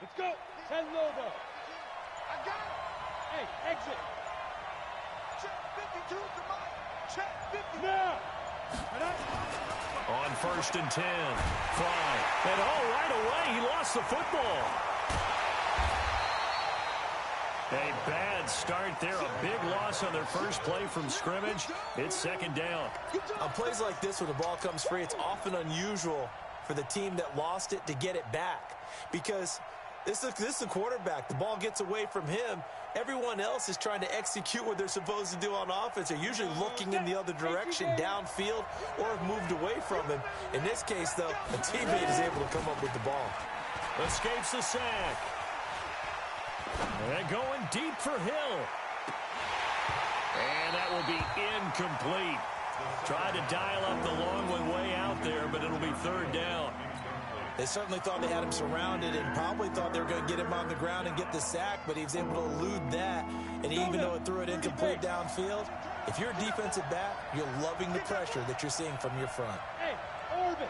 Let's go. 10 logo. I got it. Hey, exit. Check 52 to Mike. Check 50. Now. On 1st and 10. Fly. And right away, he lost the football. A bad start there. A big loss on their first play from scrimmage. It's 2nd down. On plays like this where the ball comes free, it's often unusual for the team that lost it to get it back. Because this is the quarterback. The ball gets away from him. Everyone else is trying to execute what they're supposed to do on offense. They're usually looking in the other direction, downfield, or have moved away from him. In this case, though, a teammate is able to come up with the ball. Escapes the sack. And going deep for Hill. And that will be incomplete. Tried to dial up the long one way out there, but it'll be 3rd down. They certainly thought they had him surrounded and probably thought they were going to get him on the ground and get the sack, but he was able to elude that. And even though it threw it incomplete downfield, if you're a defensive back, you're loving the pressure that you're seeing from your front. Hey, orbit.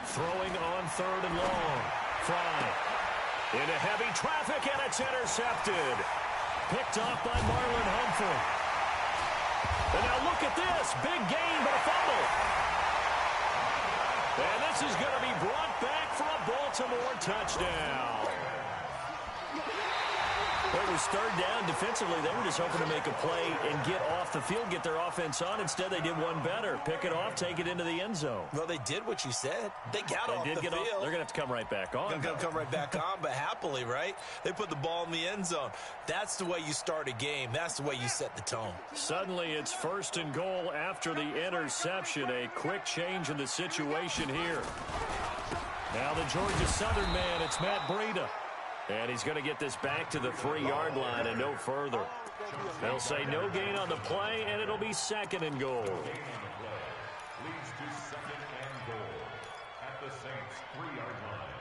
Throwing on 3rd and long. Fry. Into heavy traffic, and it's intercepted. Picked off by Marlon Humphrey. And now look at this. Big gain, but a fumble. And this is going to be brought back for a Baltimore touchdown. Well, it was 3rd down. Defensively, they were just hoping to make a play and get off the field, get their offense on. Instead, they did one better. Pick it off, take it into the end zone. Well, they did what you said. They got off the field. They're going to have to come right back on. They're going to come right back on, but happily, right? They put the ball in the end zone. That's the way you start a game. That's the way you set the tone. Suddenly, it's 1st and goal after the interception. A quick change in the situation here. Now the Georgia Southern man, it's Matt Breida. And he's going to get this back to the 3-yard line and no further. They'll say no gain on the play, and it'll be 2nd and goal. Leads to 2nd and goal at the Saints' 3-yard line.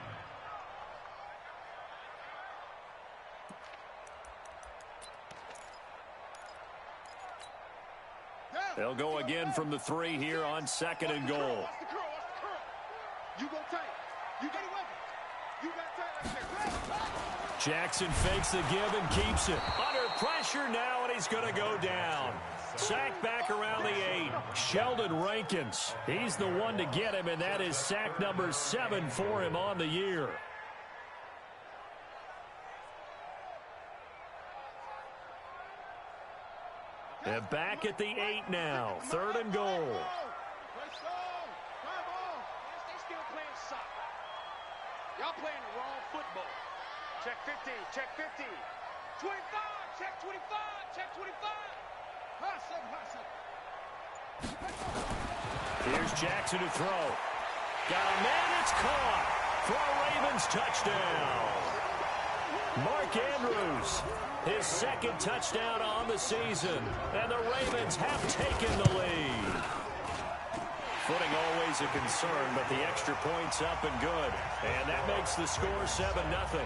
They'll go again from the 3 here on 2nd and goal. You go tight. You get it. You got tight. Jackson fakes the give and keeps it. Under pressure now, and he's going to go down. Sack back around the 8. Sheldon Rankins. He's the one to get him, and that is sack number 7 for him on the year. And back at the 8 now. 3rd and goal. Y'all playing the wrong football. Check 15, check 15. 25, check 25, check 25. Hot second. Here's Jackson to throw. Got a man, it's caught for a Ravens touchdown. Mark Andrews, his 2nd touchdown on the season, and the Ravens have taken the lead. Footing always a concern, but the extra point's up and good. And that makes the score 7-0.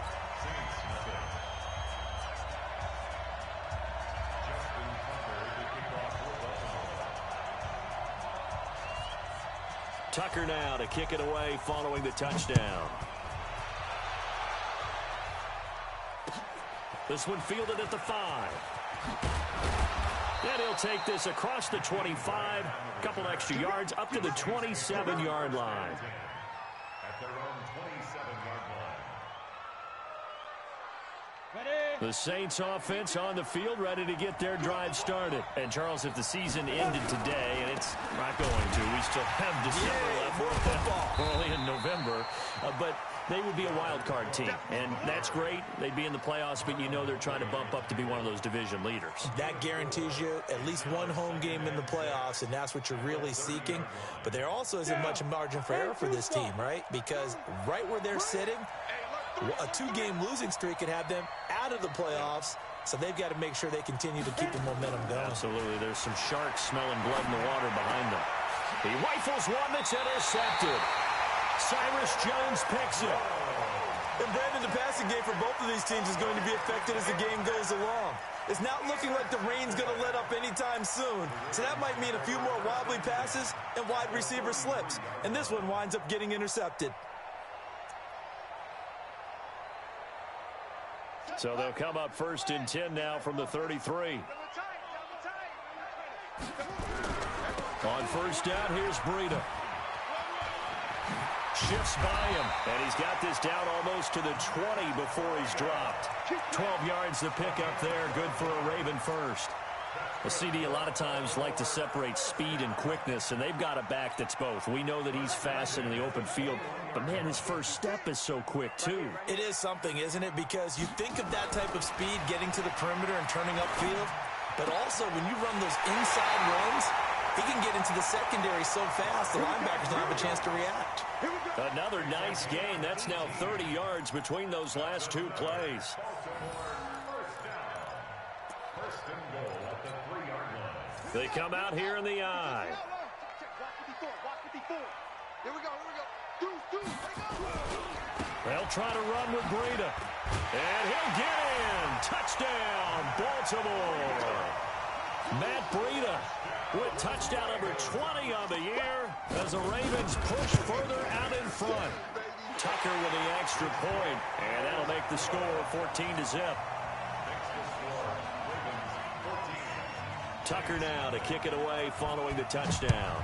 Tucker now to kick it away following the touchdown. This one fielded at the 5. And he'll take this across the 25, a couple extra yards, up to the 27-yard line. At their own 27-yard line. The Saints offense on the field, ready to get their drive started. And, Charles, if the season ended today, and it's not going to, we still have December left. More football. We're only in November. But they would be a wild card team, and that's great. They'd be in the playoffs, but you know they're trying to bump up to be one of those division leaders. That guarantees you at least one home game in the playoffs, and that's what you're really seeking. But there also isn't much margin for error for this team, right? Because right where they're sitting, a 2-game losing streak could have them out of the playoffs, so they've got to make sure they continue to keep the momentum going. Absolutely. There's some sharks smelling blood in the water behind them. He rifles one that's intercepted. Cyrus Jones picks it. And, Brandon, the passing game for both of these teams is going to be affected as the game goes along. It's not looking like the rain's going to let up anytime soon. So that might mean a few more wobbly passes and wide receiver slips. And this one winds up getting intercepted. So they'll come up 1st and 10 now from the 33. On 1st down, here's Breida. Shifts by him, and he's got this down almost to the 20 before he's dropped. 12 yards to pick up there, good for a Raven first. The CD a lot of times like to separate speed and quickness, and they've got a back that's both. We know that he's fast in the open field, but, man, his first step is so quick, too. It is something, isn't it? Because you think of that type of speed getting to the perimeter and turning upfield, but also when you run those inside runs, he can get into the secondary so fast the linebackers don't have a chance to react. Another nice gain. That's now 30 yards between those last two plays. They come out here in the I. They'll try to run with Breida. And he'll get in. Touchdown, Baltimore. Matt Breida with touchdown number 20 on the year as the Ravens push further out in front. Tucker with the extra point, and that'll make the score 14-0. Tucker now to kick it away following the touchdown.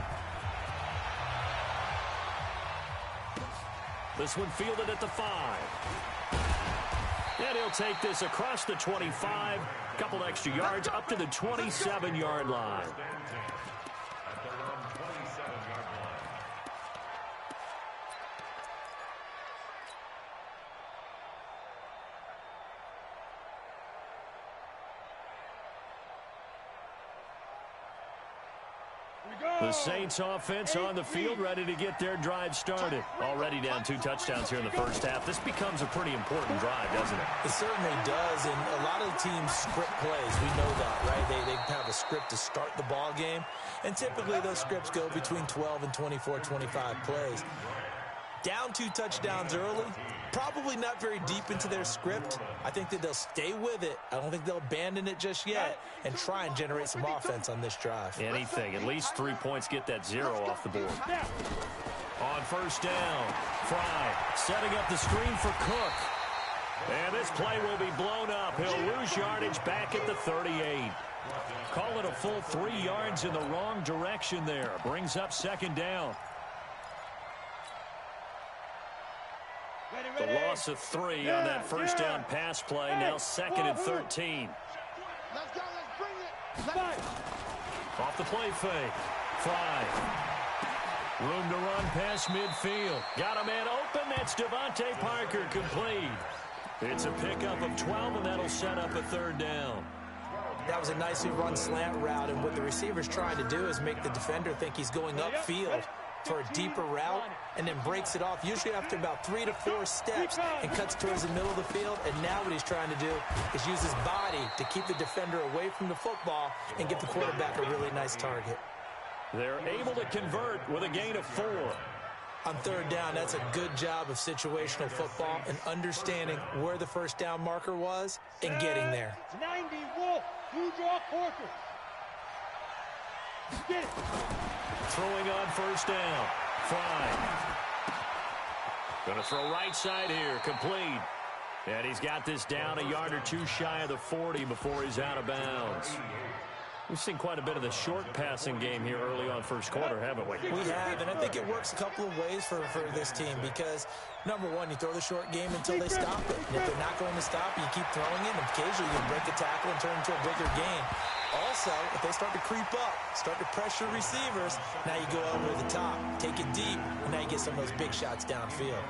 This one fielded at the 5. And he'll take this across the 25, couple extra yards up to the 27-yard line. The Saints offense on the field, ready to get their drive started. Already down 2 touchdowns here in the first half. This becomes a pretty important drive, doesn't it? It certainly does, and a lot of the teams script plays. We know that, right? They have a script to start the ball game, and typically those scripts go between 12 and 24, 25 plays. Down 2 touchdowns early, probably not very deep into their script. I think that they'll stay with it. I don't think they'll abandon it just yet and try and generate some offense on this drive. Anything. At least 3 points get that 0 off the board. On 1st down, Fry setting up the screen for Cook. And this play will be blown up. He'll lose yardage back at the 38. Call it a full 3 yards in the wrong direction there. Brings up 2nd down. The loss of 3 on that 1st down pass play. Now 2nd and 13. Let's go, let's bring it. Off the play fake. Fry. Room to run past midfield. Got a man open. That's Devontae Parker, complete. It's a pickup of 12, and that'll set up a 3rd down. That was a nicely run slant route, and what the receiver's trying to do is make the defender think he's going upfield for a deeper route, and then breaks it off, usually after about 3 to 4 steps, and cuts towards the middle of the field. And now what he's trying to do is use his body to keep the defender away from the football and give the quarterback a really nice target. They're able to convert with a gain of 4. On 3rd down, that's a good job of situational football and understanding where the 1st down marker was and getting there. 90 Wolf, you draw Corker. Get it. Throwing on 1st down. Fry. Going to throw right side here. Complete. And he's got this down a yard or 2 shy of the 40 before he's out of bounds. We've seen quite a bit of the short passing game here early on 1st quarter, haven't we? We have, and I think it works a couple of ways for this team because, number one, you throw the short game until they stop it. And if they're not going to stop it, you keep throwing it, and occasionally you break a tackle and turn it into a bigger gain. Also, if they start to creep up, start to pressure receivers, now you go over the top, take it deep, and now you get some of those big shots downfield.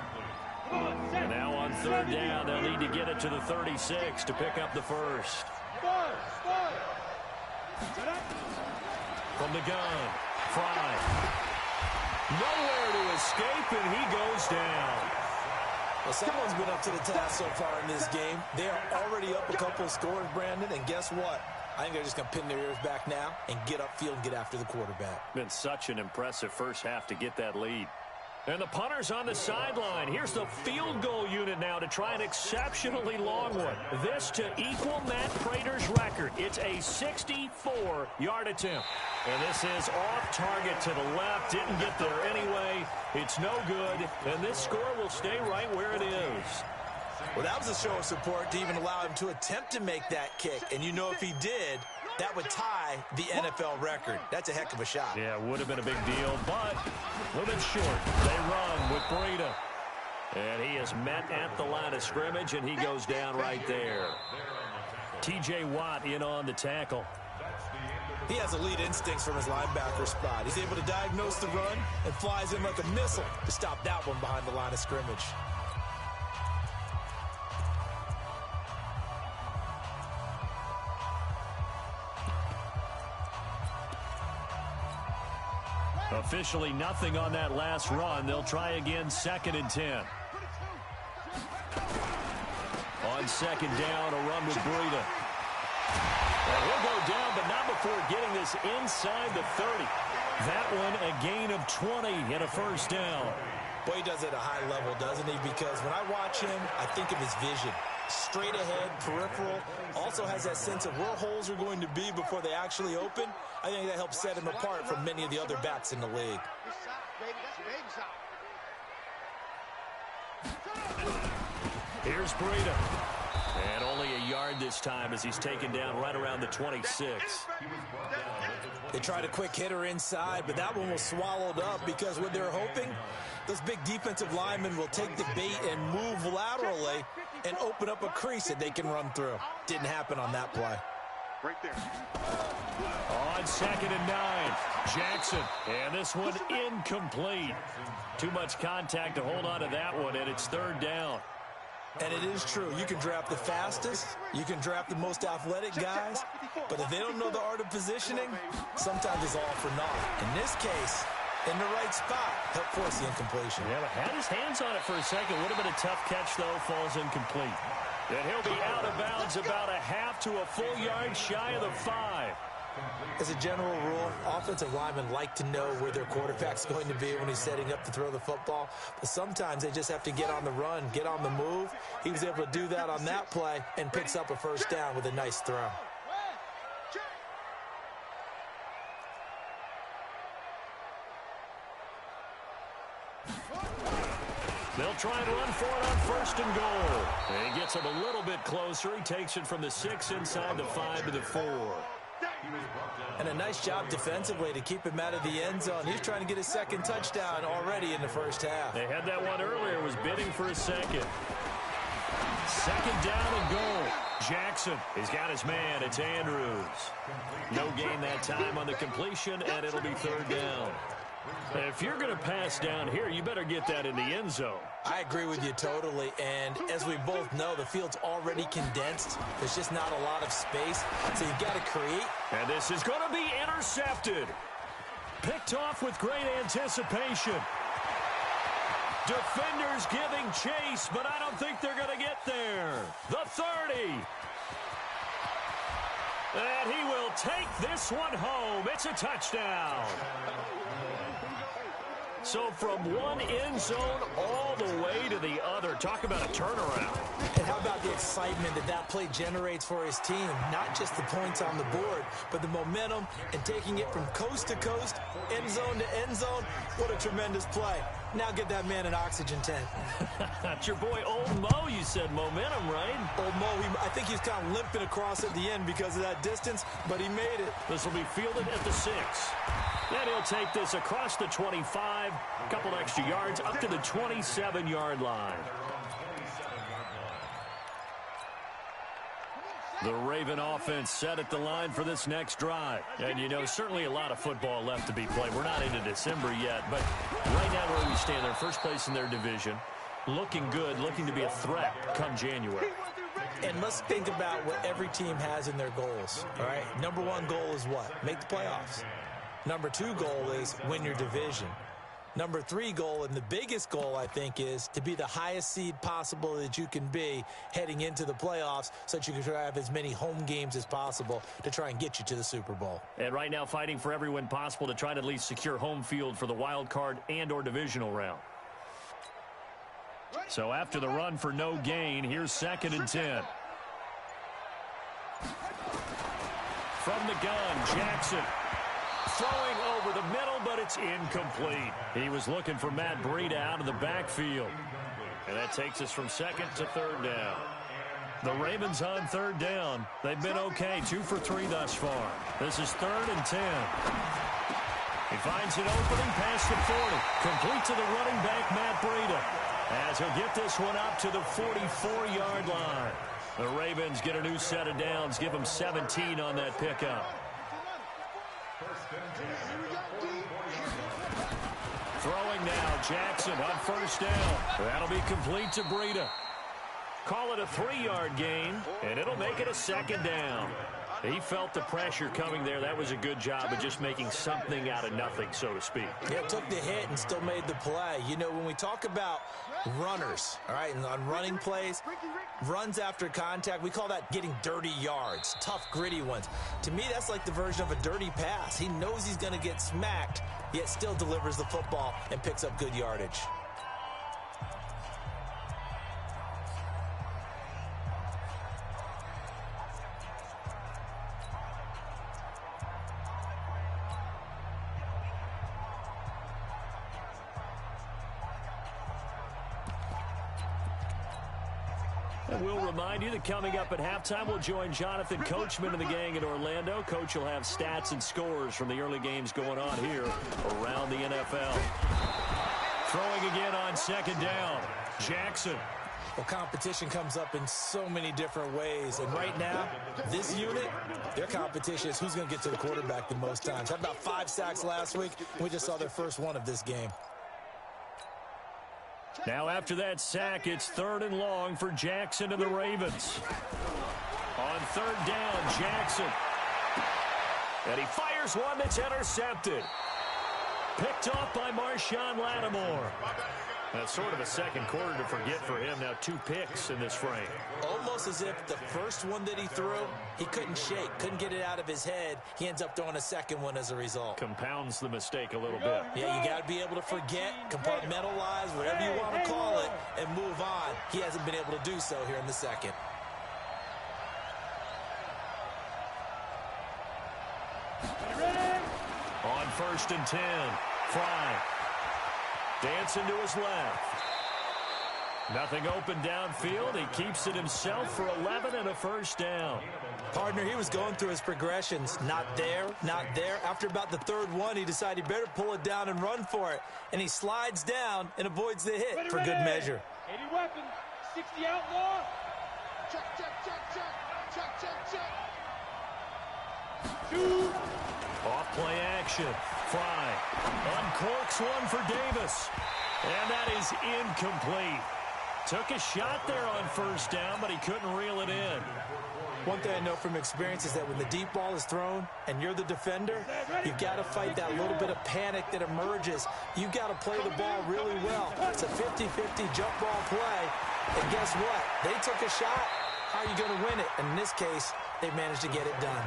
And now on 3rd down, they'll need to get it to the 36 to pick up the 1st. From the gun, Fry. Nowhere to escape, and he goes down. Well, someone's been up to the task so far in this game. They are already up a couple of scores, Brandon, and guess what? I think they're just going to pin their ears back now and get upfield and get after the quarterback. Been such an impressive first half to get that lead. And the punter's on the sideline. Here's the field goal unit now to try an exceptionally long one. This to equal Matt Prater's record. It's a 64-yard attempt. And this is off target to the left. Didn't get there anyway. It's no good. And this score will stay right where it is. Well, that was a show of support to even allow him to attempt to make that kick. And you know if he did, that would tie the NFL record. That's a heck of a shot. Yeah, it would have been a big deal, but a little bit short. They run with Breida. And he is met at the line of scrimmage, and he goes down right there. T.J. Watt in on the tackle. He has elite instincts from his linebacker spot. He's able to diagnose the run and flies in like a missile to stop that one behind the line of scrimmage. Officially nothing on that last run. They'll try again, 2nd and 10. On 2nd down, a run with Breida. And he'll go down, but not before getting this inside the 30. That one a gain of 20 and a first down. Boy, he does it at a high level, doesn't he? Because when I watch him, I think of his vision. Straight ahead, peripheral, also has that sense of where holes are going to be before they actually open. I think that helps set him apart from many of the other backs in the league. Here's Breida. And only a yard this time as he's taken down right around the 26. They tried a quick hitter inside, but that one was swallowed up because what they're hoping, those big defensive linemen will take the bait and move laterally and open up a crease that they can run through. Didn't happen on that play. Right there. On 2nd and 9, Jackson. And this one incomplete. Too much contact to hold on to that one, and it's 3rd down. And it is true. You can draft the fastest. You can draft the most athletic guys. But if they don't know the art of positioning, sometimes it's all for naught. In this case, in the right spot, helped force the incompletion. Yeah, but had his hands on it for a second. Would have been a tough catch, though. Falls incomplete. And he'll be out of bounds about a half to a full yard shy of the 5. As a general rule, offensive linemen like to know where their quarterback's going to be when he's setting up to throw the football. But sometimes they just have to get on the run, get on the move. He was able to do that on that play and picks up a first down with a nice throw. They'll try and run for it on 1st and goal. And he gets him a little bit closer. He takes it from the 6 inside the 5 to the 4. And a nice job defensively to keep him out of the end zone. He's trying to get his 2nd touchdown already in the first half. They had that one earlier, was bidding for a 2nd. 2nd down and goal. Jackson, he's got his man. It's Andrews. No gain that time on the completion, and it'll be 3rd down. If you're going to pass down here, you better get that in the end zone. I agree with you totally, and as we both know, the field's already condensed. There's just not a lot of space, so you've got to create. And this is going to be intercepted. Picked off with great anticipation. Defenders giving chase, but I don't think they're going to get there. The 30. And he will take this one home. It's a touchdown. So from one end zone all the way to the other. Talk about a turnaround. And how about the excitement that that play generates for his team? Not just the points on the board, but the momentum and taking it from coast to coast, end zone to end zone. What a tremendous play. Now get that man an oxygen tent. That's your boy Old Mo, you said. Momentum, right? Old Mo, I think he's kind of limping across at the end because of that distance, but he made it. This will be fielded at the 6. Then he'll take this across the 25, a couple extra yards, up to the 27-yard line. The Raven offense set at the line for this next drive. And, you know, certainly a lot of football left to be played. We're not into December yet, but right now where we stand, they're first place in their division. Looking good, looking to be a threat come January. And let's think about what every team has in their goals, all right? Number 1 goal is what? Make the playoffs. Number 2 goal is win your division. Number 3 goal, and the biggest goal, I think, is to be the highest seed possible that you can be heading into the playoffs so that you can have as many home games as possible to try and get you to the Super Bowl. And right now fighting for every win possible to try to at least secure home field for the wild card and or divisional round. So after the run for no gain, here's 2nd and 10. From the gun, Jackson throwing over the middle, but it's incomplete. He was looking for Matt Breida out of the backfield. And that takes us from 2nd to 3rd down. The Ravens on 3rd down. They've been okay, 2 for 3 thus far. This is 3rd and 10. He finds an opening past the 40. Complete to the running back, Matt Breida, as he'll get this one up to the 44-yard line. The Ravens get a new set of downs, give them 17 on that pickup. Throwing now, Jackson on 1st down. That'll be complete to Breida. Call it a 3-yard gain, and it'll make it a 2nd down. He felt the pressure coming there. That was a good job of just making something out of nothing, so to speak. Yeah, took the hit and still made the play. You know, when we talk about runners, all right, and on running plays, runs after contact, we call that getting dirty yards, tough, gritty ones. To me, that's like the version of a dirty pass. He knows he's going to get smacked, yet still delivers the football and picks up good yardage. And we'll remind you that coming up at halftime, we'll join Jonathan Coachman and the gang in Orlando. Coach will have stats and scores from the early games going on here around the NFL. Throwing again on 2nd down, Jackson. Well, competition comes up in so many different ways. And right now, this unit, their competition is who's going to get to the quarterback the most times. Had about 5 sacks last week. We just saw their first one of this game. Now after that sack, it's 3rd and long for Jackson and the Ravens. On 3rd down, Jackson. And he fires one that's intercepted. Picked off by Marshawn Lattimore. That's sort of a second quarter to forget for him. Now 2 picks in this frame. Almost as if the first one that he threw, he couldn't shake, couldn't get it out of his head. He ends up throwing a second one as a result. Compounds the mistake a little bit. Yeah, you got to be able to forget, compartmentalize, whatever you want to call it, and move on. He hasn't been able to do so here in the second. On 1st and 10, Fry. Dancing to his left. Nothing open downfield. He keeps it himself for 11 and a 1st down. Partner, he was going through his progressions. Not there, not there. After about the 3rd one, he decided he better pull it down and run for it. And he slides down and avoids the hit for good measure. 80 weapons, 60 outlaw. Check, check, check, check. Check, check, check. 2. Off play action. Fry uncorks one for Davis. And that is incomplete. Took a shot there on 1st down, but he couldn't reel it in. One thing I know from experience is that when the deep ball is thrown and you're the defender, you've got to fight that little bit of panic that emerges. You've got to play the ball really well. It's a 50-50 jump ball play. And guess what? They took a shot. How are you going to win it? And in this case, they managed to get it done.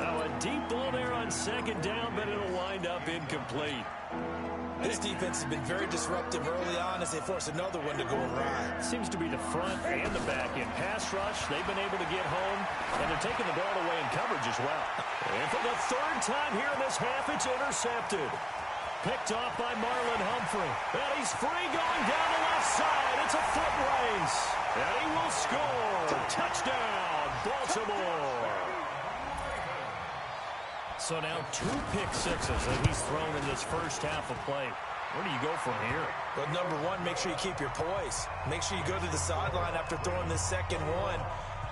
Now a deep ball there on 2nd down, but it'll wind up incomplete. This defense has been very disruptive early on as they force another one to go awry. Seems to be the front and the back in pass rush. They've been able to get home, and they're taking the ball away in coverage as well. And for the 3rd time here in this half, it's intercepted. Picked off by Marlon Humphrey. And he's free going down the left side. It's a foot race. And he will score. Touchdown, Baltimore. So now 2 pick sixes that he's thrown in this first half of play. Where do you go from here? Well, number one, make sure you keep your poise. Make sure you go to the sideline after throwing this second one,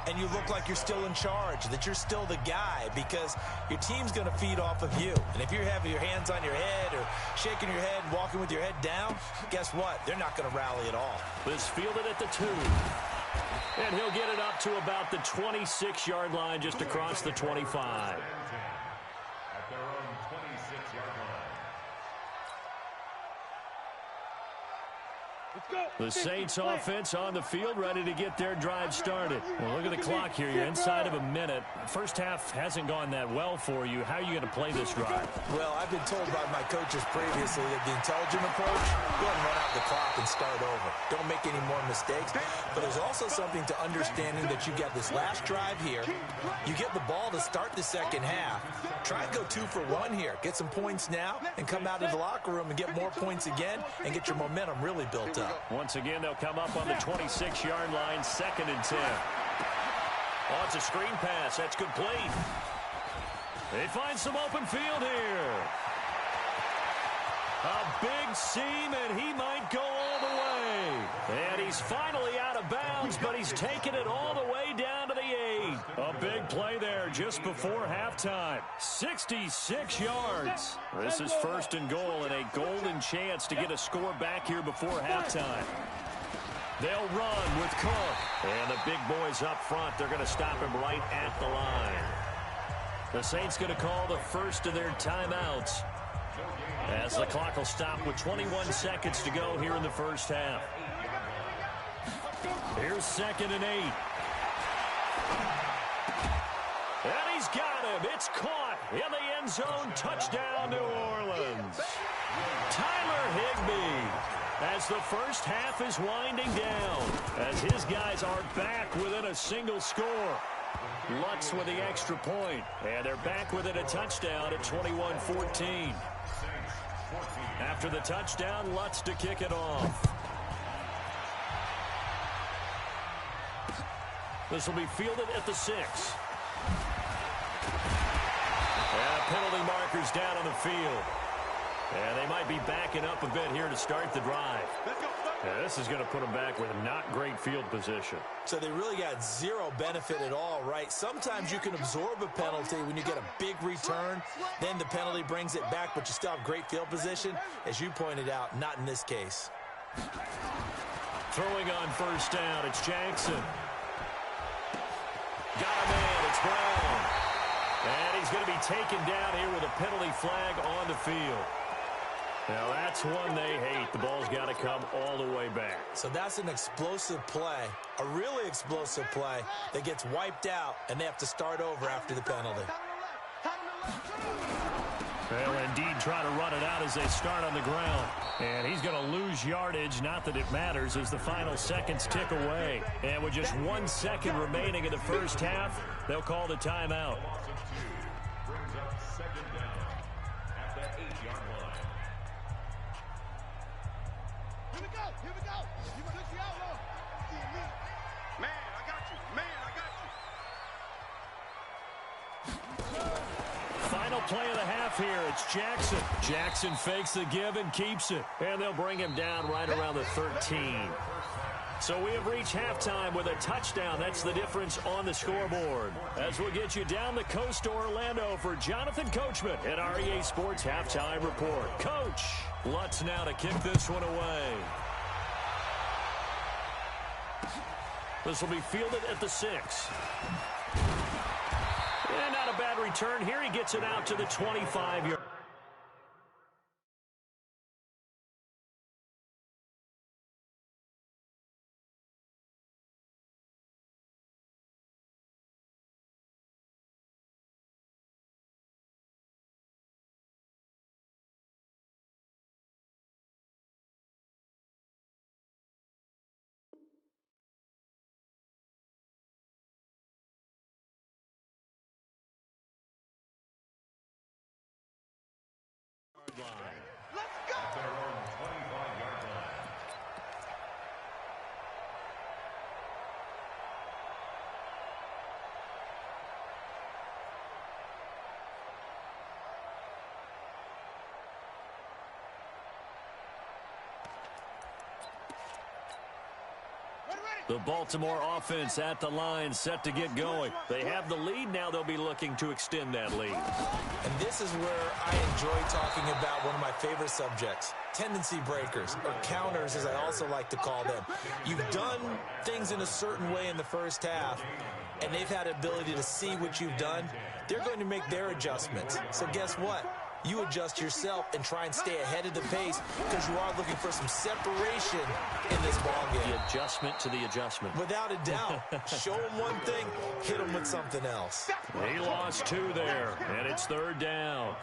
and you look like you're still in charge, that you're still the guy, because your team's going to feed off of you. And if you're having your hands on your head or shaking your head, walking with your head down, guess what? They're not going to rally at all. This fielded at the 2. And he'll get it up to about the 26-yard line, just across the 25. The Saints offense on the field, ready to get their drive started. Well, look at the clock here. You're inside of a minute. First half hasn't gone that well for you. How are you going to play this drive? Well, I've been told by my coaches previously that the intelligent approach, go ahead and run out the clock and start over. Don't make any more mistakes. But there's also something to understanding that you get this last drive here. You get the ball to start the second half. Try and go 2 for 1 here. Get some points now and come out of the locker room and get more points again and get your momentum really built up. Once again, they'll come up on the 26-yard line, 2nd and 10. Oh, it's a screen pass. That's complete. They find some open field here. A big seam, and he might go all the way. And he's finally out of bounds, but he's taken it all the way down to the 8. A big play there just before halftime. 66 yards. This is 1st and goal, and a golden chance to get a score back here before halftime. They'll run with Cook. And the big boys up front, they're going to stop him right at the line. The Saints going to call the first of their timeouts, as the clock will stop with 21 seconds to go here in the first half. Here's 2nd and 8. And he's got him. It's caught in the end zone. Touchdown, New Orleans. Tyler Higbee, as the first half is winding down, as his guys are back within a single score. Lutz with the extra point, and they're back within a touchdown at 21-14. After the touchdown, Lutz to kick it off. This will be fielded at the 6. And penalty markers down on the field. And they might be backing up a bit here to start the drive. Yeah, this is going to put them back with not great field position. So they really got zero benefit at all, right? Sometimes you can absorb a penalty when you get a big return. Then the penalty brings it back, but you still have great field position. As you pointed out, not in this case. Throwing on 1st down, it's Jackson. Got a man, it's Brown. And he's going to be taken down here with a penalty flag on the field. Now, that's one they hate. The ball's got to come all the way back. So that's an explosive play, a really explosive play that gets wiped out, and they have to start over after the penalty. They'll indeed try to run it out as they start on the ground. And he's going to lose yardage, not that it matters, as the final seconds tick away. And with just 1 second remaining in the first half, they'll call the timeout. Brings up 2nd down at the 8-yard line. Here we go. You push the outlaw. Man, I got you. Man, I got you. Final play of the half here. It's Jackson. Jackson fakes the give and keeps it. And they'll bring him down right around the 13. So we have reached halftime with a touchdown. That's the difference on the scoreboard. As we'll get you down the coast to Orlando for Jonathan Coachman at our EA Sports Halftime Report. Coach, Lutz now to kick this one away. This will be fielded at the 6. And not a bad return here. He gets it out to the 25-yard. Let's go. At their own 25-yard line. The Baltimore offense at the line, set to get going. They have the lead now. They'll be looking to extend that lead. And this is where I enjoy talking about one of my favorite subjects, tendency breakers, or counters as I also like to call them. You've done things in a certain way in the first half, and they've had the ability to see what you've done. They're going to make their adjustments. So guess what? you adjust yourself and try and stay ahead of the pace because you are looking for some separation in this ballgame. The adjustment to the adjustment. Without a doubt. Show them one thing, hit them with something else. He lost 2 there, and it's 3rd down.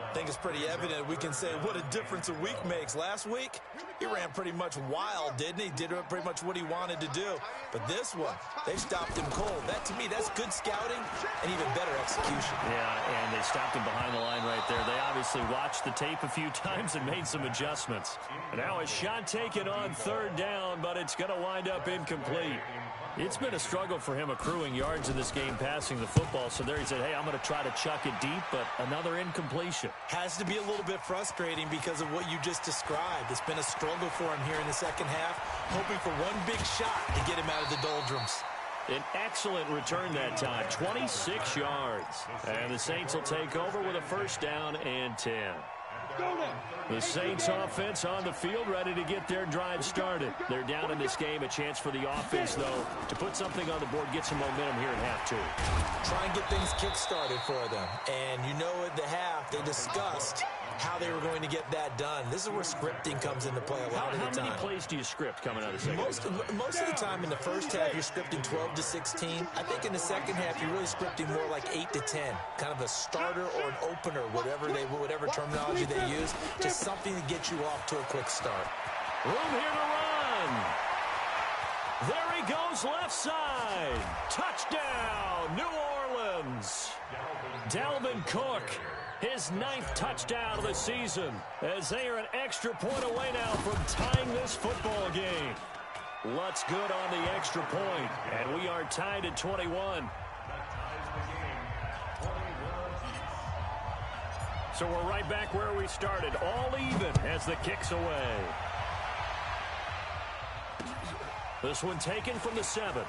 I think it's pretty evident we can say what a difference a week makes. Last week, he ran pretty much wild, didn't he? Did pretty much what he wanted to do. But this one, they stopped him cold. That, to me, that's good scouting and even better execution. Yeah, and they stopped him behind the line right there. They obviously watched the tape a few times and made some adjustments. Now a shot taken on 3rd down, but it's going to wind up incomplete. It's been a struggle for him accruing yards in this game passing the football. So there he said, hey, I'm going to try to chuck it deep, but another incompletion. Has to be a little bit frustrating because of what you just described. It's been a struggle for him here in the second half, hoping for one big shot to get him out of the doldrums. An excellent return that time, 26 yards. And the Saints will take over with a 1st down and 10. The Saints offense on the field, ready to get their drive started. They're down in this game. A chance for the offense, though, to put something on the board, get some momentum here in half 2. Try and get things kick-started for them. And you know at the half, they discussed how they were going to get that done. This is where scripting comes into play a lot of the time. How many plays do you script coming out of the second half? Most of the time in the first half, you're scripting 12 to 16. I think in the second half, you're really scripting more like 8 to 10. Kind of a starter or an opener, whatever terminology they use. Just something to get you off to a quick start. Room here to run. There he goes, left side. Touchdown, New Orleans. Dalvin Cook, his 9th touchdown of the season, as they are an extra point away now from tying this football game. Lutz good on the extra point, and we are tied at 21. So we're right back where we started, all even as the kick's away. This one taken from the 7.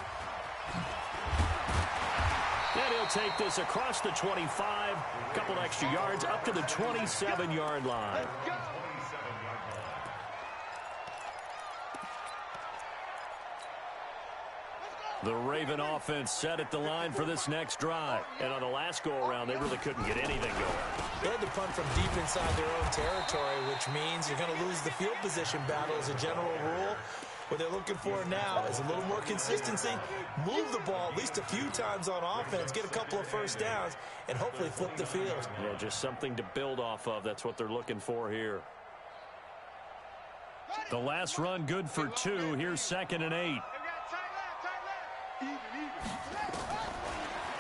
And he'll take this across the 25, a couple extra yards up to the 27-yard line. The Raven offense set at the line for this next drive. And on the last go-around, they really couldn't get anything going. They had to punt from deep inside their own territory, which means you're going to lose the field position battle as a general rule. What they're looking for now is a little more consistency, move the ball at least a few times on offense, get a couple of 1st downs, and hopefully flip the field. Yeah, just something to build off of. That's what they're looking for here. The last run good for 2. Here's 2nd and 8.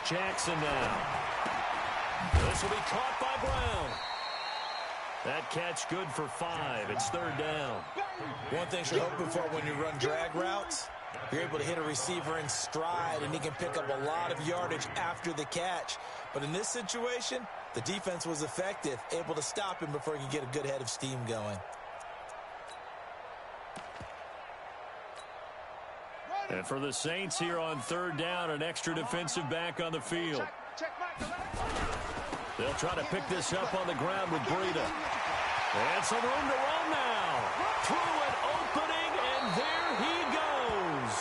Jackson now. This will be caught by Brown. That catch good for 5. It's 3rd down. One thing you're hoping for when you run drag routes, you're able to hit a receiver in stride, and he can pick up a lot of yardage after the catch. But in this situation, the defense was effective, able to stop him before he could get a good head of steam going. And for the Saints here on 3rd down, an extra defensive back on the field. They'll try to pick this up on the ground with Breida. And some room to run now. Through an opening, and there he goes.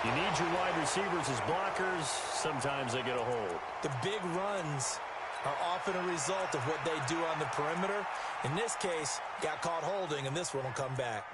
You need your wide receivers as blockers. Sometimes they get a hold. The big runs are often a result of what they do on the perimeter. In this case, got caught holding, and this one will come back.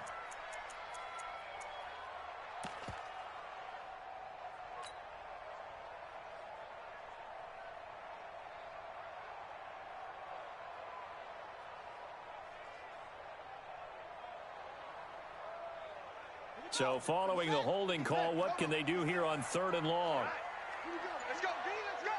So following the holding call, what can they do here on 3rd and long? Let's go, B, let's go.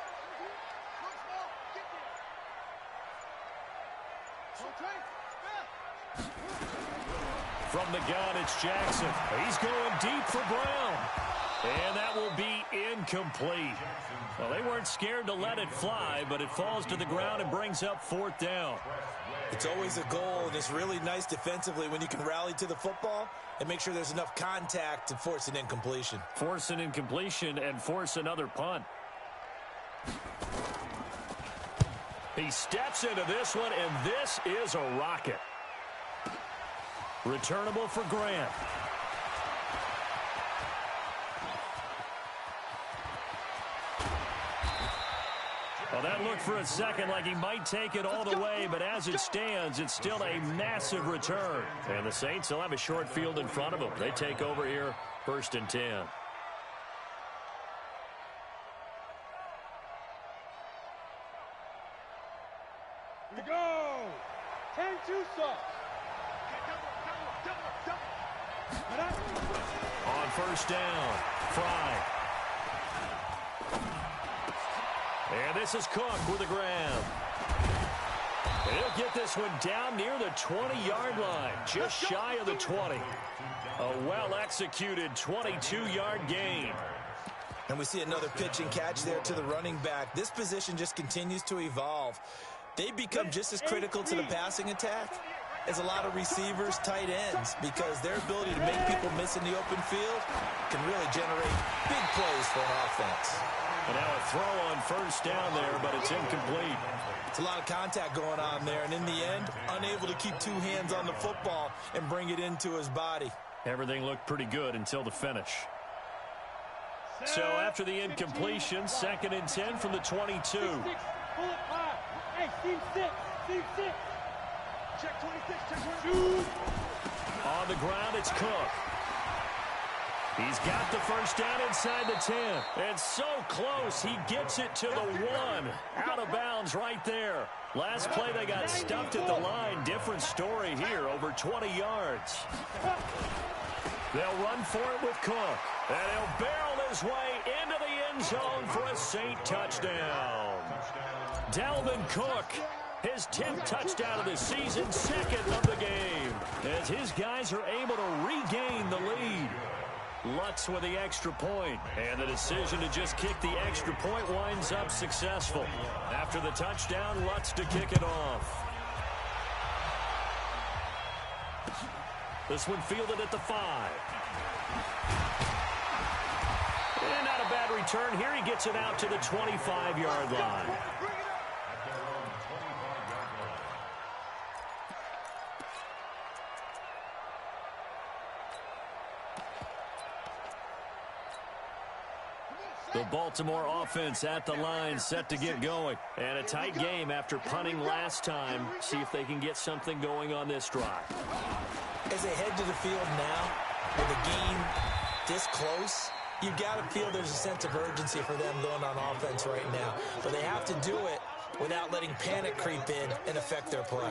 From the gun, it's Jackson. He's going deep for Brown. And that will be incomplete. Well, they weren't scared to let it fly, but it falls to the ground and brings up 4th down. It's always a goal, and it's really nice defensively when you can rally to the football and make sure there's enough contact to force an incompletion. Force an incompletion and force another punt. He steps into this one, and this is a rocket. Returnable for Grant. Well, that looked for a second like he might take it all the way, but as it stands, it's still a massive return. And the Saints will have a short field in front of them. They take over here, 1st and 10. Here we go. 10-2 sucks. On 1st down, Fry. And this is Cook with the grab. He'll get this one down near the 20-yard line, just shy of the 20. A well-executed 22-yard gain. And we see another pitch and catch there to the running back. This position just continues to evolve. They become just as critical to the passing attack as a lot of receivers, tight ends, because their ability to make people miss in the open field can really generate big plays for an offense. And now a throw on 1st down there, but it's incomplete. It's a lot of contact going on there, and in the end, unable to keep 2 hands on the football and bring it into his body. Everything looked pretty good until the finish. So after the incompletion, 2nd and 10 from the 22. Pull it high. Hey, team 6. Team 6. Check 26. Check 22. On the ground, it's Cook. He's got the 1st down inside the 10. And so close, he gets it to the 1. Out of bounds right there. Last play, they got stuffed at the line. Different story here, over 20 yards. They'll run for it with Cook. And he'll barrel his way into the end zone for a Saint touchdown. Dalvin Cook, his 10th touchdown of the season, 2nd of the game, as his guys are able to regain the lead. Lutz with the extra point, and the decision to just kick the extra point winds up successful. After the touchdown, Lutz to kick it off. This one fielded at the 5. And not a bad return here. He gets it out to the 25-yard line. The Baltimore offense at the line, set to get going. And a tight game after punting last time. See if they can get something going on this drive. As they head to the field now, with the game this close, you've got to feel there's a sense of urgency for them going on offense right now. But they have to do it without letting panic creep in and affect their play.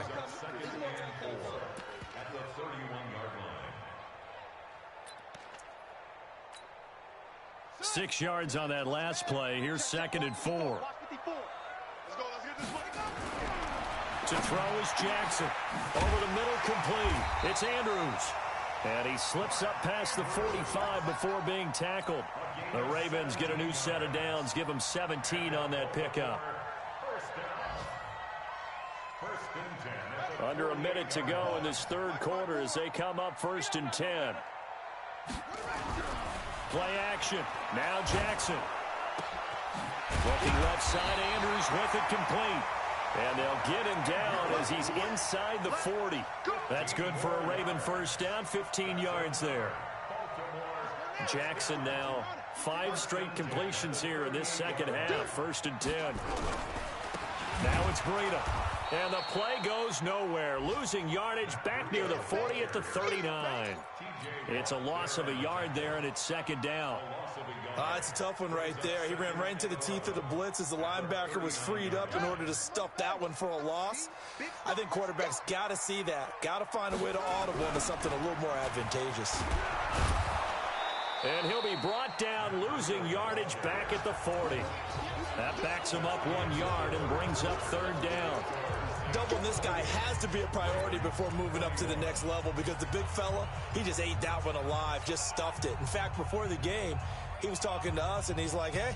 6 yards on that last play. Here's 2nd and 4. To throw is Jackson. Over the middle, complete. It's Andrews. And he slips up past the 45 before being tackled. The Ravens get a new set of downs. Give them 17 on that pickup. Under a minute to go in this 3rd quarter as they come up 1st and 10. Play action. Now Jackson. Looking left side, Andrews with it complete. And they'll get him down as he's inside the 40. That's good for a Raven 1st down, 15 yards there. Jackson now 5 straight completions here in this 2nd half, 1st and 10. Now it's Breida. And the play goes nowhere. Losing yardage back near the 40 at the 39. It's a loss of a yard there, and it's 2nd down. It's a tough one right there. He ran right into the teeth of the blitz as the linebacker was freed up in order to stuff that one for a loss. I think quarterbacks got to see that. Got to find a way to audible into something a little more advantageous. And he'll be brought down, losing yardage back at the 40. That backs him up 1 yard and brings up 3rd down. Doubling this guy has to be a priority before moving up to the next level because the big fella, he just ate that one alive, just stuffed it. In fact, before the game, he was talking to us, and he's like, hey,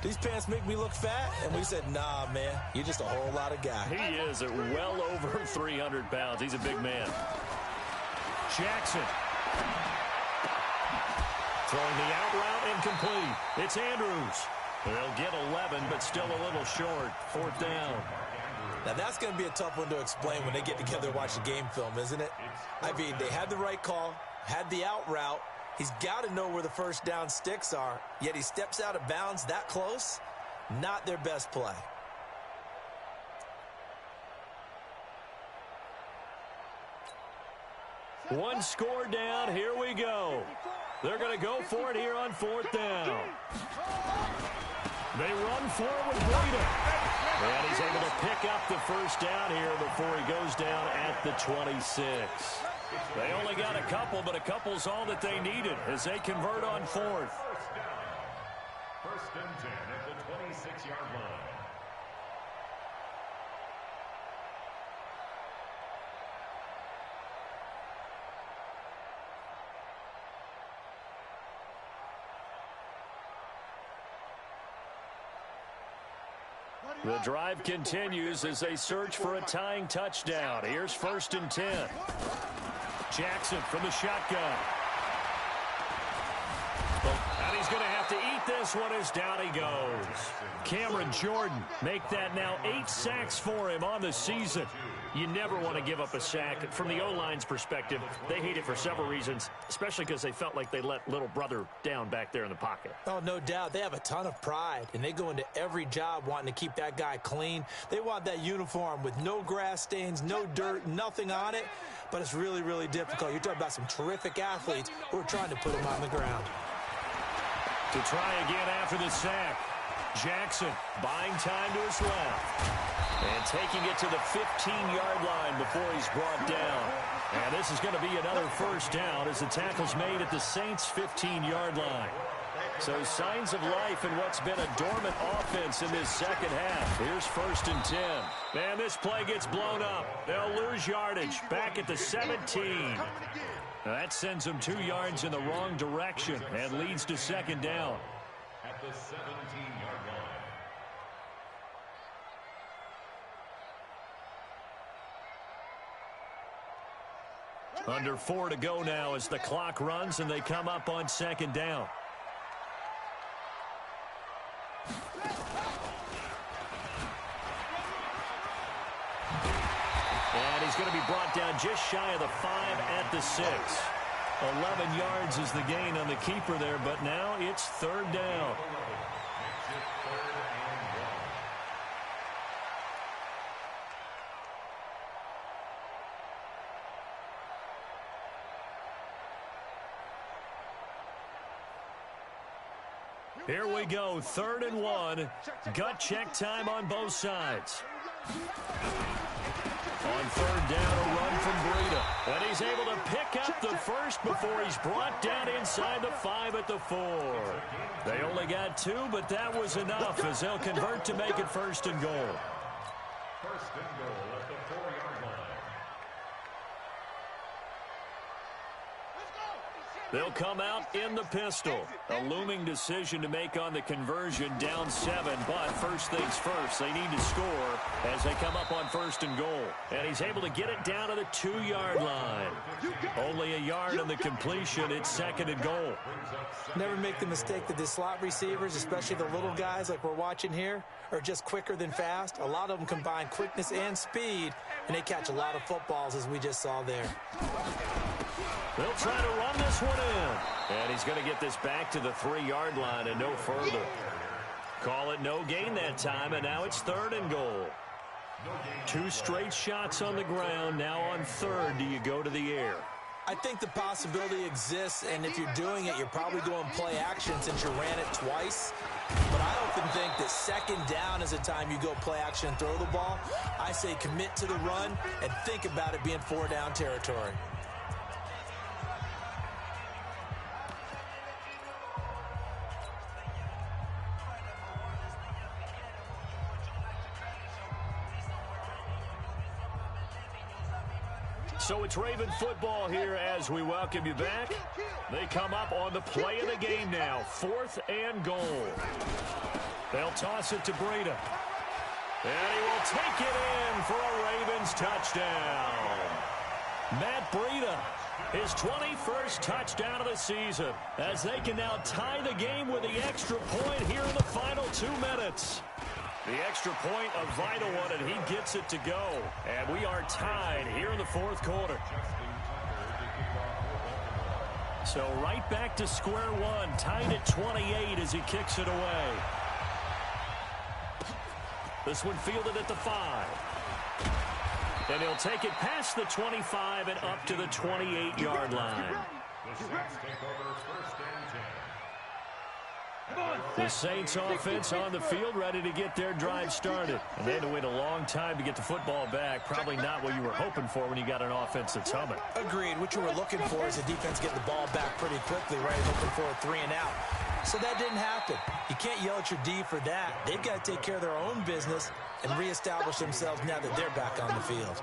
these pants make me look fat? And we said, nah, man, you're just a whole lot of guy. He is at well over 300 pounds. He's a big man. Jackson. Throwing the out route incomplete. It's Andrews. They'll get 11, but still a little short. 4th down. Now, that's going to be a tough one to explain when they get together and watch the game film, isn't it? I mean, they had the right call, had the out route. He's got to know where the 1st down sticks are, yet he steps out of bounds that close. Not their best play. One score down. Here we go. They're going to go for it here on 4th down. They run for it with Breida. And he's able to pick up the first down here before he goes down at the 26. They only got a couple, but a couple's all that they needed as they convert on 4th. First and 10 at the 26-yard line. The drive continues as they search for a tying touchdown. Here's 1st and 10. Jackson from the shotgun. And he's going to have to eat this one as down he goes. Cameron Jordan make that now 8 sacks for him on the season. You never want to give up a sack. From the O-line's perspective, they hate it for several reasons, especially because they felt like they let little brother down back there in the pocket. Oh, no doubt. They have a ton of pride, and they go into every job wanting to keep that guy clean. They want that uniform with no grass stains, no dirt, nothing on it, but it's really, really difficult. You're talking about some terrific athletes who are trying to put him on the ground. To try again after the sack. Jackson buying time to his left. And taking it to the 15-yard line before he's brought down. And this is going to be another first down as the tackle's made at the Saints' 15-yard line. So signs of life in what's been a dormant offense in this second half. Here's 1st and 10. Man, this play gets blown up. They'll lose yardage back at the 17. Now that sends them 2 yards in the wrong direction and leads to 2nd down. At the 17-yard line. Under 4 to go now as the clock runs and they come up on 2nd down. And he's going to be brought down just shy of the 5 at the 6. 11 yards is the gain on the keeper there, but now it's 3rd down. Here we go, 3rd and 1. Gut check time on both sides. On 3rd down, a run from Breida. And he's able to pick up the first before he's brought down inside the 5 at the 4. They only got 2, but that was enough as they'll convert to make it 1st and goal. 1st and goal at the 4-yard line. They'll come out in the pistol. A looming decision to make on the conversion, down 7. But first things first, they need to score as they come up on 1st and goal. And he's able to get it down to the 2-yard line. Only a yard on the completion. It's 2nd and goal. Never make the mistake that the slot receivers, especially the little guys like we're watching here, are just quicker than fast. A lot of them combine quickness and speed, and they catch a lot of footballs, as we just saw there. They'll try to run this one in. And he's going to get this back to the 3-yard line and no further. Call it no gain that time, and now it's 3rd and goal. 2 straight shots on the ground. Now on 3rd, do you go to the air? I think the possibility exists, and if you're doing it, you're probably going play action since you ran it twice. But I often think that 2nd down is the time you go play action and throw the ball. I say commit to the run and think about it being 4-down territory. So it's Raven football here as we welcome you back. They come up on the play of the game now. 4th and goal. They'll toss it to Breida. And he will take it in for a Ravens touchdown. Matt Breida, his 21st touchdown of the season, as they can now tie the game with the extra point here in the final 2 minutes. The extra point, a vital one, and he gets it to go. And we are tied here in the 4th quarter. So right back to square one, tied at 28 as he kicks it away. This one fielded at the 5. And he'll take it past the 25 and up to the 28-yard line. The Saints take over first and 10. The Saints offense on the field, ready to get their drive started. And they had to wait a long time to get the football back. Probably not what you were hoping for when you got an offense that's humming. Agreed. What you were looking for is a defense getting the ball back pretty quickly, right? Looking for a 3 and out. So that didn't happen. You can't yell at your D for that. They've got to take care of their own business and reestablish themselves now that they're back on the field.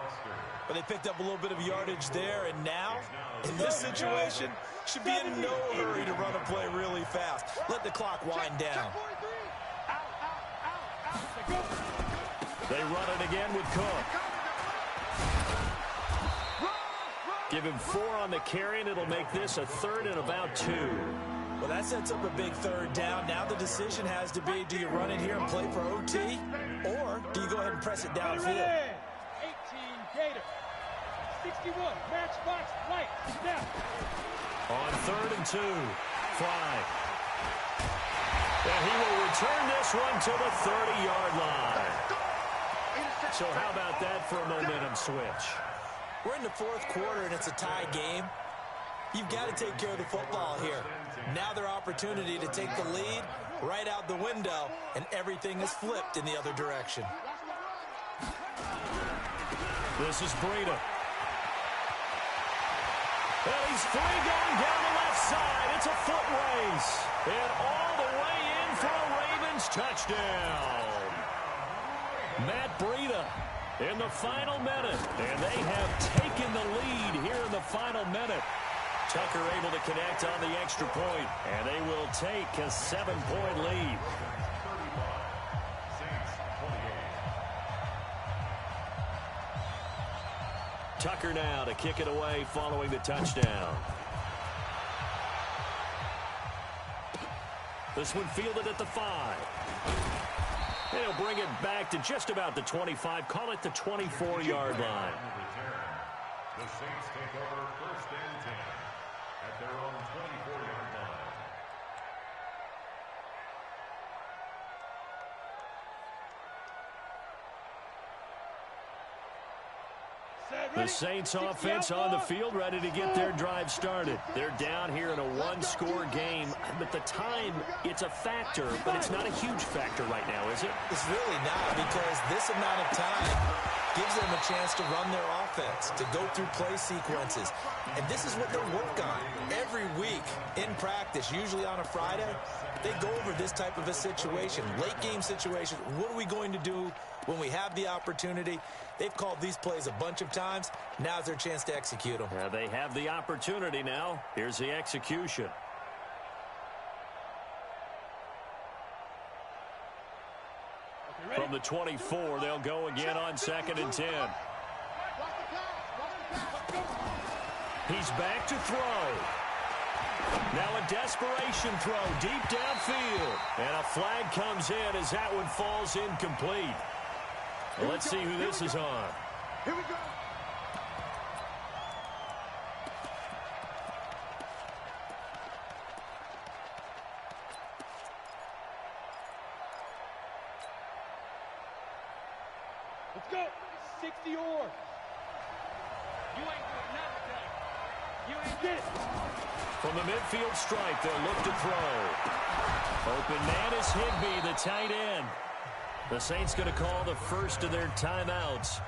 But they picked up a little bit of yardage there, and now, in this situation, should be in no hurry to run a play really fast. Let the clock wind down. They run it again with Cook. Give him 4 on the carry, and it'll make this a 3rd and about 2. Well, that sets up a big 3rd down. Now the decision has to be, do you run it here and play for OT, or do you go ahead and press it downfield? 18 Gator. 61, matchbox, light, snap. On 3rd and 2, Fly. And he will return this one to the 30-yard line. So how about that for a momentum switch? We're in the 4th quarter, and it's a tie game. You've got to take care of the football here. Now their opportunity to take the lead right out the window, and everything is flipped in the other direction. This is Breida. And he's free going down the left side. It's a foot race. And all the way in for a Ravens touchdown. Matt Breida in the final minute. And they have taken the lead here in the final minute. Tucker able to connect on the extra point. And they will take a 7-point lead. Tucker now to kick it away following the touchdown. This one fielded at the 5. And he'll bring it back to just about the 25. Call it the 24-yard line. The Saints take over first and 10 at their own 24-yard line. The Saints offense on the field, ready to get their drive started. They're down here in a 1-score game, but the time, it's a factor, but it's not a huge factor right now, is it? It's really not, because this amount of time gives them a chance to run their offense, to go through play sequences. And this is what they work on every week in practice, usually on a Friday. They go over this type of a situation, late game situation. What are we going to do when we have the opportunity? They've called these plays a bunch of times. Now's their chance to execute them. Yeah, they have the opportunity now. Here's the execution. From the 24, they'll go again on 2nd and 10. He's back to throw. Now a desperation throw deep downfield. And a flag comes in as that one falls incomplete. Well, let's see who this is on. Here we go. Let's go. 60 or. You ain't doing nothing today. You ain't Get it. From the midfield stripe, they'll look to throw. Open man is Higbee, the tight end. The Saints going to call the first of their timeouts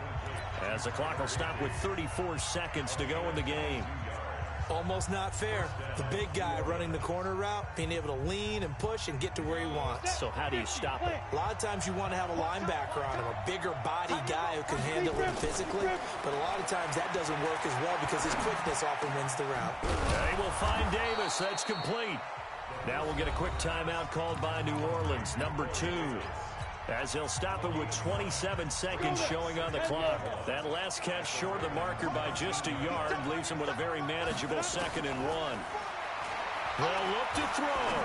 as the clock will stop with 34 seconds to go in the game. Almost not fair. The big guy running the corner route, being able to lean and push and get to where he wants. So how do you stop it? A lot of times you want to have a linebacker on him, a bigger body guy who can handle him physically, but a lot of times that doesn't work as well because his quickness often wins the route. They will find Davis. That's complete. Now we'll get a quick timeout called by New Orleans, number 2. As they'll stop it with 27 seconds showing on the clock. That last catch short of the marker by just a yard leaves him with a very manageable 2nd and 1. They'll look to throw.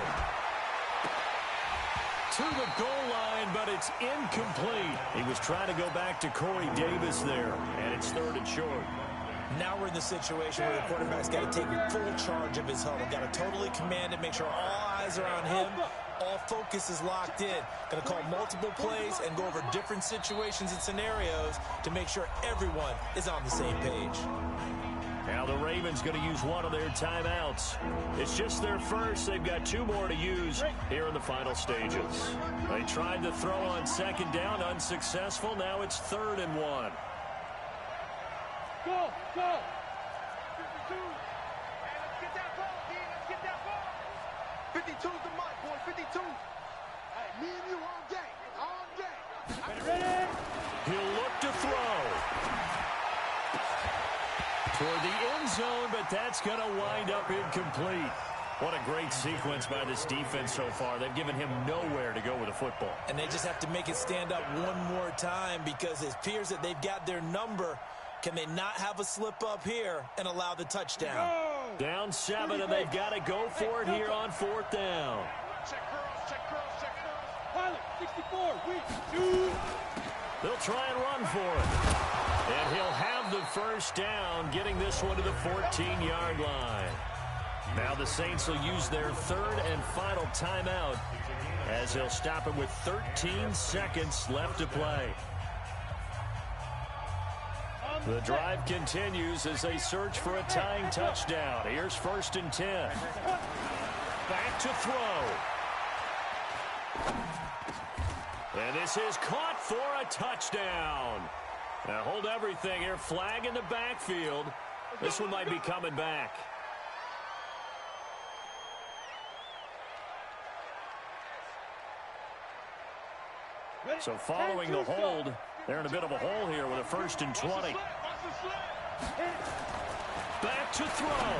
To the goal line, but it's incomplete. He was trying to go back to Corey Davis there, and it's 3rd and short. Now we're in the situation where the quarterback's got to take full charge of his huddle. Got to totally command it, make sure all eyes are on him, All focus is locked in. Going to call multiple plays and go over different situations and scenarios to make sure everyone is on the same page. Now the Ravens going to use one of their timeouts. It's just their first. They've got 2 more to use here in the final stages. They tried to throw on second down, unsuccessful. Now it's 3rd and 1. Go, go. 52. Hey, let's get that ball, D. Let's get that ball. 52's the mark, boy. 52. Hey, me and you all day. All day. Ready? He'll look to throw. Toward the end zone, but that's going to wind up incomplete. What a great sequence by this defense so far. They've given him nowhere to go with the football. And they just have to make it stand up one more time because it appears that they've got their number. Can they not have a slip up here and allow the touchdown? Down 7, and they've got to go for it here on 4th down. Check girls, check girls, check girls. Pilot, 64, we shoot. They'll try and run for it. And he'll have the first down, getting this one to the 14-yard line. Now the Saints will use their 3rd and final timeout as they'll stop it with 13 seconds left to play. The drive continues as they search for a tying touchdown. Here's 1st and 10. Back to throw. And this is caught for a touchdown. Now hold everything here. Flag in the backfield. This one might be coming back. So following the hold, they're in a bit of a hole here with a 1st and 20. Back to throw.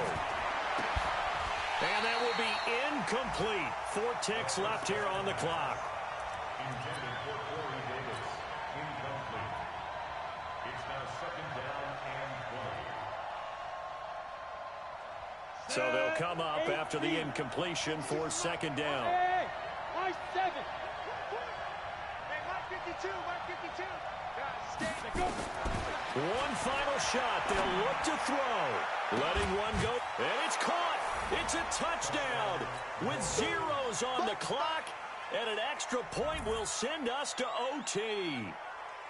And that will be incomplete. 4 ticks left here on the clock. Intended for Corey Davis. Incomplete. It's now 2nd down and 20. So they'll come up after the incompletion for 2nd down. Hey, my 7. Hey, Mike 52, Mike 52. Guys, stay. Go. One final shot. They'll look to throw. Letting one go. And it's caught. It's a touchdown with zeros on the clock. And an extra point will send us to OT.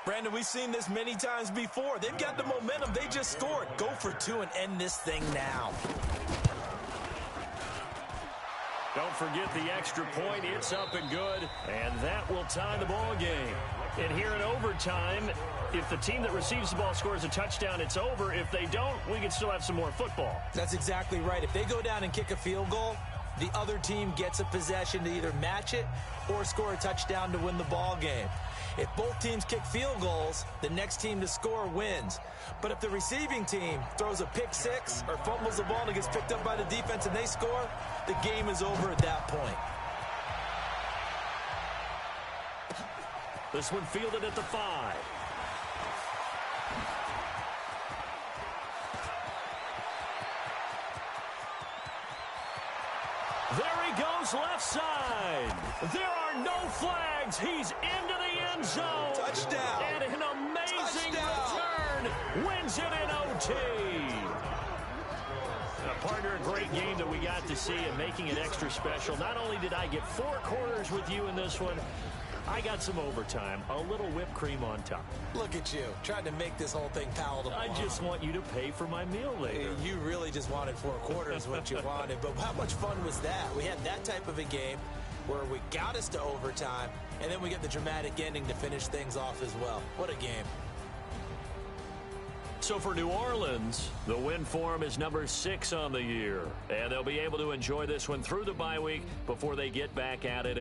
Brandon, we've seen this many times before. They've got the momentum. They just scored. Go for 2 and end this thing now. Don't forget the extra point. It's up and good. And that will tie the ball game. And here in overtime, if the team that receives the ball scores a touchdown, it's over. If they don't, we can still have some more football. That's exactly right. If they go down and kick a field goal, the other team gets a possession to either match it or score a touchdown to win the ball game. If both teams kick field goals, the next team to score wins. But if the receiving team throws a pick 6 or fumbles the ball and it gets picked up by the defense and they score, the game is over at that point. This one fielded at the 5. There he goes left side. There are no flags. He's into the end zone. Touchdown. And an amazing return wins it in OT. Partner, a great game that we got to see and making it extra special. Not only did I get 4 quarters with you in this one, I got some overtime, a little whipped cream on top. Look at you, trying to make this whole thing palatable. I just want you to pay for my meal later. You really just wanted 4 quarters what you wanted, but how much fun was that? We had that type of a game where we got us to overtime, and then we get the dramatic ending to finish things off as well. What a game. So for New Orleans, the win form is number 6 on the year, and they'll be able to enjoy this one through the bye week before they get back at it.